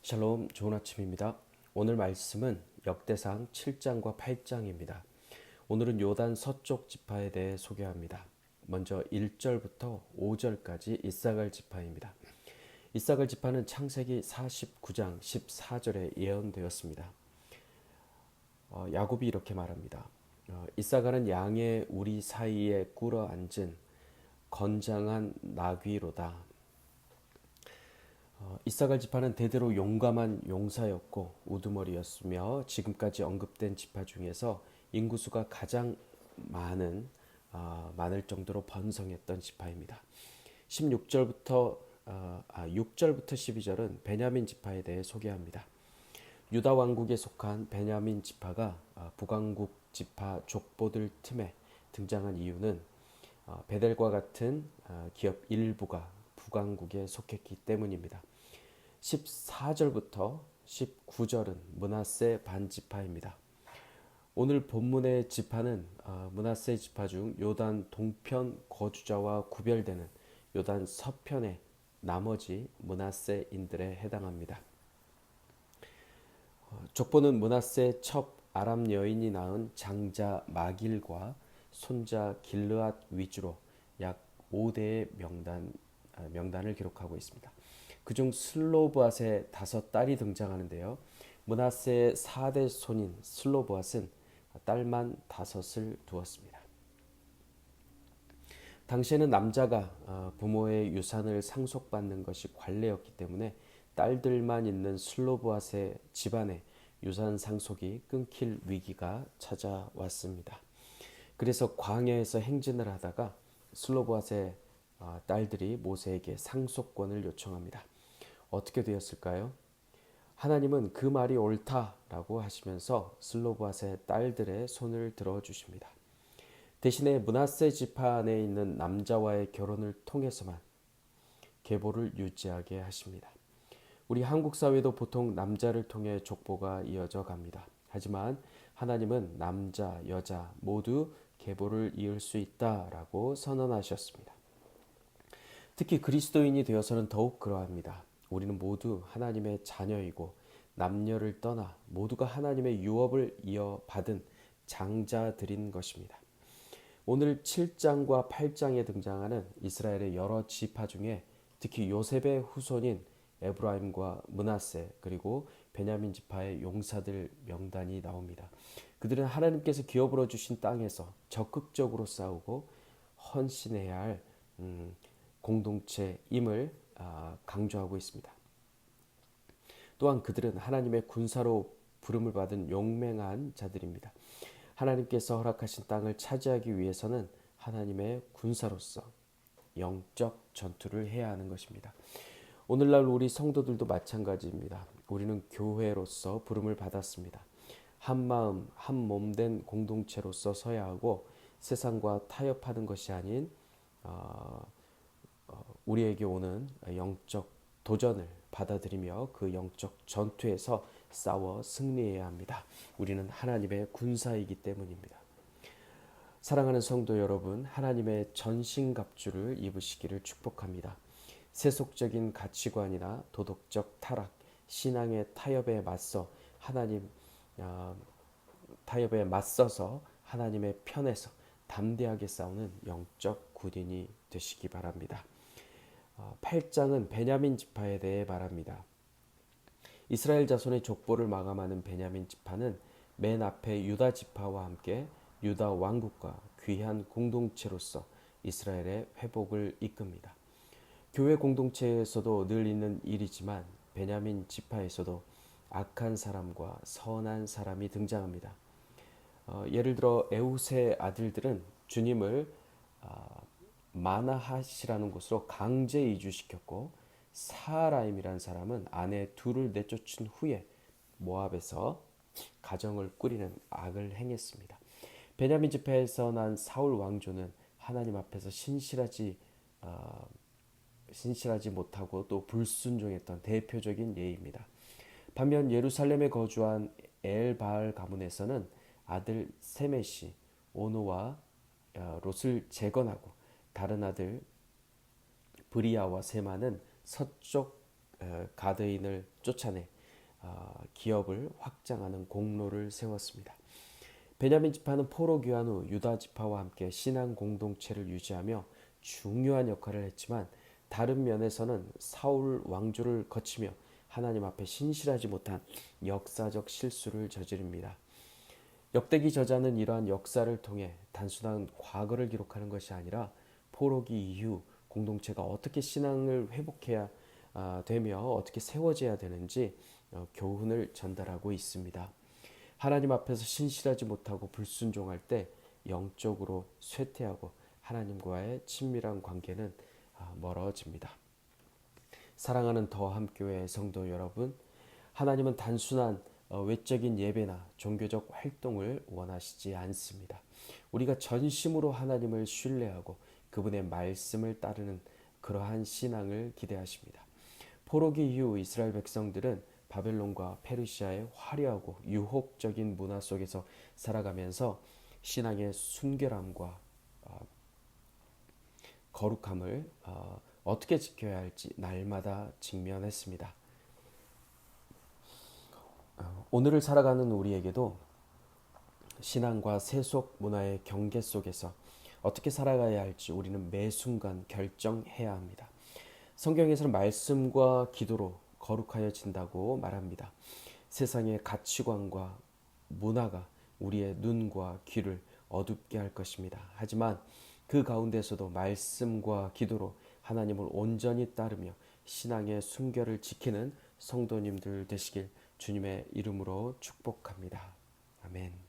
샬롬, 좋은 아침입니다. 오늘 말씀은 역대상 7장과 8장입니다. 오늘은 요단 서쪽 지파에 대해 소개합니다. 먼저 1절부터 5절까지 이사갈 지파입니다. 이사갈 지파는 창세기 49장 14절에 예언되었습니다. 야곱이 이렇게 말합니다. 이사갈은 양의 우리 사이에 꿇어 앉은 건장한 나귀로다. 이사갈 지파는 대대로 용감한 용사였고 우두머리였으며 지금까지 언급된 지파 중에서 인구수가 가장 많을 정도로 번성했던 지파입니다. 6절부터 12절은 베냐민 지파에 대해 소개합니다. 유다 왕국에 속한 베냐민 지파가 북왕국 지파 족보들 틈에 등장한 이유는 베델과 같은 기업 일부가 북왕국에 속했기 때문입니다. 14절부터 19절은 므낫세 반지파입니다. 오늘 본문의 지파는 므낫세 지파 중 요단 동편 거주자와 구별되는 요단 서편의 나머지 므낫세인들에 해당합니다. 족보는 므낫세 첩 아람 여인이 낳은 장자 마길과 손자 길르앗 위주로 약 5대의 명단을 기록하고 있습니다. 그중 슬로브앗의 5딸이 등장하는데요. 므낫세의 4대 손인 슬로브앗은 딸만 5을 두었습니다. 당시에는 남자가 부모의 유산을 상속받는 것이 관례였기 때문에 딸들만 있는 슬로브앗의 집안에 유산 상속이 끊길 위기가 찾아왔습니다. 그래서 광야에서 행진을 하다가 슬로브앗의 딸들이 모세에게 상속권을 요청합니다. 어떻게 되었을까요? 하나님은 그 말이 옳다라고 하시면서 슬로브앗의 딸들의 손을 들어주십니다. 대신에 므낫세 지파 안에 있는 남자와의 결혼을 통해서만 계보를 유지하게 하십니다. 우리 한국 사회도 보통 남자를 통해 족보가 이어져 갑니다. 하지만 하나님은 남자, 여자 모두 계보를 이을 수 있다라고 선언하셨습니다. 특히 그리스도인이 되어서는 더욱 그러합니다. 우리는 모두 하나님의 자녀이고 남녀를 떠나 모두가 하나님의 유업을 이어받은 장자들인 것입니다. 오늘 7장과 8장에 등장하는 이스라엘의 여러 지파 중에 특히 요셉의 후손인 에브라임과 므낫세 그리고 베냐민 지파의 용사들 명단이 나옵니다. 그들은 하나님께서 기업으로 주신 땅에서 적극적으로 싸우고 헌신해야 할 공동체임을 강조하고 있습니다. 또한 그들은 하나님의 군사로 부름을 받은 용맹한 자들입니다. 하나님께서 허락하신 땅을 차지하기 위해서는 하나님의 군사로서 영적 전투를 해야 하는 것입니다. 오늘날 우리 성도들도 마찬가지입니다. 우리는 교회로서 부름을 받았습니다. 한 마음, 한 몸 된 공동체로서 서야 하고 세상과 타협하는 것이 아닌 우리에게 오는 영적 도전을 받아들이며 그 영적 전투에서 싸워 승리해야 합니다. 우리는 하나님의 군사이기 때문입니다. 사랑하는 성도 여러분, 하나님의 전신갑주를 입으시기를 축복합니다. 세속적인 가치관이나 도덕적 타락, 신앙의 타협에 맞서서 하나님의 편에서 담대하게 싸우는 영적 군인이 되시기 바랍니다. 8장은 베냐민 지파에 대해 말합니다. 이스라엘 자손의 족보를 마감하는 베냐민 지파는 맨 앞에 유다 지파와 함께 유다 왕국과 귀한 공동체로서 이스라엘의 회복을 이끕니다. 교회 공동체에서도 늘 있는 일이지만 베냐민 지파에서도 악한 사람과 선한 사람이 등장합니다. 예를 들어 에웃의 아들들은 주님을 마나핫이라는 곳으로 강제 이주시켰고 사라임이라는 사람은 아내 둘을 내쫓은 후에 모압에서 가정을 꾸리는 악을 행했습니다. 베냐민 지파에서 난 사울 왕조는 하나님 앞에서 신실하지 못하고 또 불순종했던 대표적인 예입니다. 반면 예루살렘에 거주한 엘바알 가문에서는 아들 세메시 오노와 롯을 재건하고 다른 아들 브리아와 세마는 서쪽 가드인을 쫓아내 기업을 확장하는 공로를 세웠습니다. 베냐민 지파는 포로 귀환 후 유다 지파와 함께 신앙 공동체를 유지하며 중요한 역할을 했지만 다른 면에서는 사울 왕조를 거치며 하나님 앞에 신실하지 못한 역사적 실수를 저지릅니다. 역대기 저자는 이러한 역사를 통해 단순한 과거를 기록하는 것이 아니라 포로기 이후 공동체가 어떻게 신앙을 회복해야 되며 어떻게 세워져야 되는지 교훈을 전달하고 있습니다. 하나님 앞에서 신실하지 못하고 불순종할 때 영적으로 쇠퇴하고 하나님과의 친밀한 관계는 멀어집니다. 사랑하는 더함교회 성도 여러분, 하나님은 단순한 외적인 예배나 종교적 활동을 원하시지 않습니다. 우리가 전심으로 하나님을 신뢰하고 그분의 말씀을 따르는 그러한 신앙을 기대하십니다. 포로기 이후 이스라엘 백성들은 바벨론과 페르시아의 화려하고 유혹적인 문화 속에서 살아가면서 신앙의 순결함과 거룩함을 어떻게 지켜야 할지 날마다 직면했습니다. 오늘을 살아가는 우리에게도 신앙과 세속 문화의 경계 속에서 어떻게 살아가야 할지 우리는 매 순간 결정해야 합니다. 성경에서는 말씀과 기도로 거룩하여진다고 말합니다. 세상의 가치관과 문화가 우리의 눈과 귀를 어둡게 할 것입니다. 하지만 그 가운데서도 말씀과 기도로 하나님을 온전히 따르며 신앙의 순결을 지키는 성도님들 되시길 주님의 이름으로 축복합니다. 아멘.